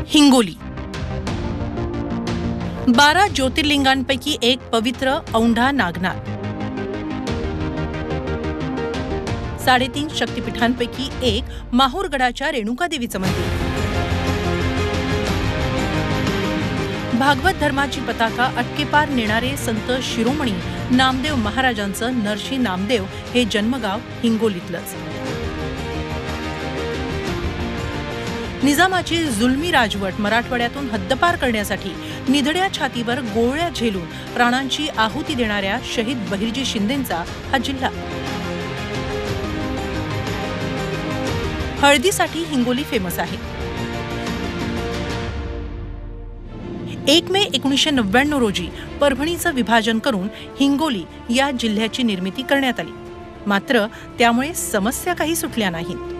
हिंगोली 12 ज्योतिर्लिंगांपैकी एक पवित्र औंढा नागनाथ, 3.5 शक्तिपीठांपैकी एक माहूरगडाच्या रेणुका देवीचं मंदिर, भागवत धर्माची पताका अटकेपार नेणारे संत शिरोमणी नामदेव महाराजांचं नरशी नामदेव हे जन्मगाव हिंगोलीतलंच. निजामाची जुलमी राजवट मराठवाड्यातून हद्दपार करण्यासाठी निधड्या छातीवर गोळ्या झेलून प्राणांची आहुती देणाऱ्या शहीद बहिर्जी शिंदेंचा हा जिल्हा. हळदीसाठी हिंगोली फेमस आहे. 1 मे 1999 रोजी परभणीचं विभाजन करून हिंगोली या जिल्ह्याची निर्मिती करण्यात आली. मात्र त्यामुळे समस्या काही सुटल्या नाहीत.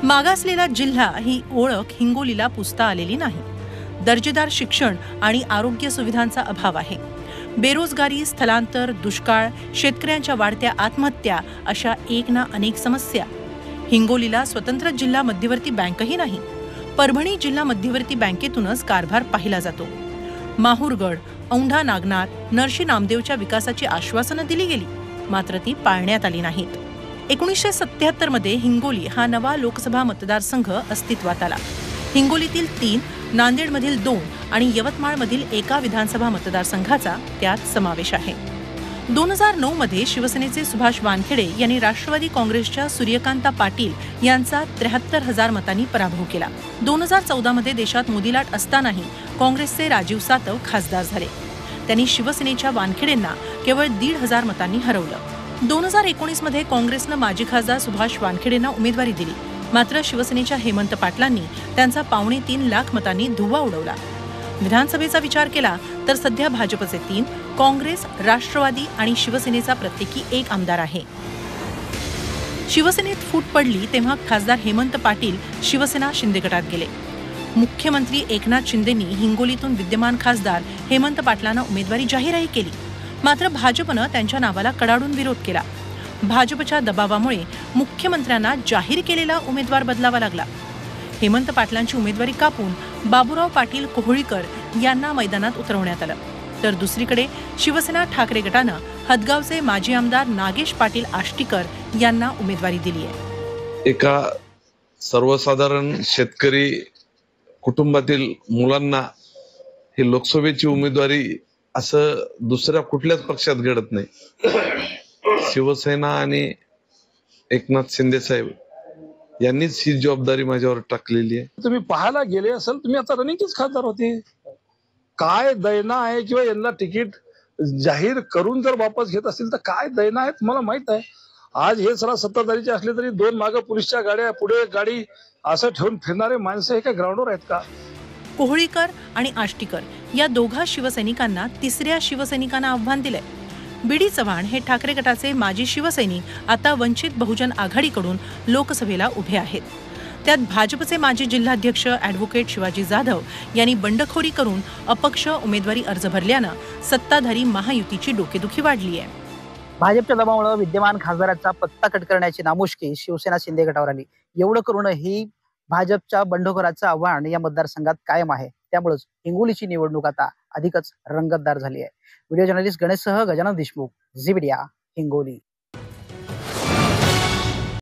मागासलेला जिल्हा ही ओळख हिंगोलीला पुसता आलेली नाही. दर्जेदार शिक्षण आणि आरोग्य सुविधांचा अभाव आहे. बेरोजगारी, स्थलांतर, दुष्काळ, शेतकऱ्यांच्या वाढत्या आत्महत्या अशा एक ना अनेक समस्या. हिंगोलीला स्वतंत्र जिल्हा मध्यवर्ती बँकही नाही. परभणी जिल्हा मध्यवर्ती बँकेतूनच कारभार पाहिला जातो. माहूरगड, औंढा नागनाथ, नरशी नामदेवच्या विकासाची आश्वासनं दिली गेली, मात्र ती पाळण्यात आली नाहीत. 1977 मध्ये हिंगोली हा नवा लोकसभा मतदारसंघ अस्तित्वात आला. हिंगोलीतील 3, नांदेडमधील 2 आणि यवतमाळमधील 1 विधानसभा मतदारसंघाचा त्यात समावेश आहे. 2009 मध्ये शिवसेनेचे सुभाष वानखेडे यांनी राष्ट्रवादी काँग्रेसच्या सूर्यकांता पाटील यांचा 73,000 मतांनी पराभव केला. 2014 मध्ये देशात मोदीलाट असतानाही काँग्रेसचे राजीव सातव खासदार झाले. त्यांनी शिवसेनेच्या वानखेडेंना केवळ 1,500 मतांनी हरवलं. 2019 मध्ये काँग्रेसनं माजी खासदार सुभाष वानखेडेंना उमेदवारी दिली, मात्र शिवसेनेच्या हेमंत पाटलांनी त्यांचा 2.25 लाख मतांनी धुव्वा उडवला. विधानसभेचा विचार केला तर सध्या भाजपचे 3, काँग्रेस, राष्ट्रवादी आणि शिवसेनेचा प्रत्येकी 1 आमदार आहे. शिवसेनेत फूट पडली तेव्हा खासदार हेमंत पाटील शिवसेना शिंदे गटात गेले. मुख्यमंत्री एकनाथ शिंदेंनी हिंगोलीतून विद्यमान खासदार हेमंत पाटलांना उमेदवारी जाहीरही केली, मात्र भाजपनं त्यांच्या नावाला कडाडून विरोध केला. भाजपच्या दबावामुळे मुख्यमंत्र्यांना जाहीर केलेला उमेदवार बदलावा लागला. हेमंत पाटलांची उमेदवारी कापून बाबूराव पाटील कोहळीकर यांना मैदानात उतरवण्यात आलं. तर दुसरीकडे शिवसेना ठाकरे गटानं हदगावचे माजी आमदार नागेश पाटील आष्टीकर यांना उमेदवारी दिली आहे. एका सर्वसाधारण शेतकरी कुटुंबातील मुलांना ही लोकसभेची उमेदवारी असं दुसऱ्या कुठल्याच पक्षात घडत नाही. शिवसेना आणि एकनाथ शिंदे साहेब यांनीच ही जबाबदारी माझ्यावर टाकलेली आहे. तुम्ही पाहायला गेले असेल, तुम्ही आता रनिंगचेच खासदार होते. काय दैना आहे किंवा यांना तिकीट जाहीर करून जर वापस घेत असतील तर काय दैना आहे तुम्हाला माहित आहे. आज हे सगळं सत्ताधारीचे असले तरी 2 मागं पोलिसच्या गाड्या, पुढे गाडी असं ठेवून फिरणारे माणसं हे काय ग्राउंडवर आहेत का? कोहळीकर आणि आष्टीकर या दोघा शिवसैनिकांना 3ऱ्या शिवसैनिकांना आव्हान दिलंय. बीडी चव्हाण हे ठाकरे गटाचे माजी शिवसैनिक आता वंचित बहुजन आघाडीकडून लोकसभेला उभे आहेत. त्यात भाजपचे माजी जिल्हाध्यक्ष ॲडव्होकेट शिवाजी जाधव यांनी बंडखोरी करून अपक्ष उमेदवारी अर्ज भरल्यानं सत्ताधारी महायुतीची डोकेदुखी वाढली आहे. भाजपच्या दबावामुळे विद्यमान खासदाराचा पत्ता कट करण्याची नामुष्की शिवसेना शिंदे गटावर आली. एवढं करूनही भाजपच्या बंडखोराचं आव्हान या मतदारसंघात कायम आहे. त्यामुळेच हिंगोलीची निवडणूक आता अधिकच रंगतदार झाली आहे. व्हिडिओ जर्नलिस्ट गणेशसह गजानन देशमुख, झी मीडिया, हिंगोली.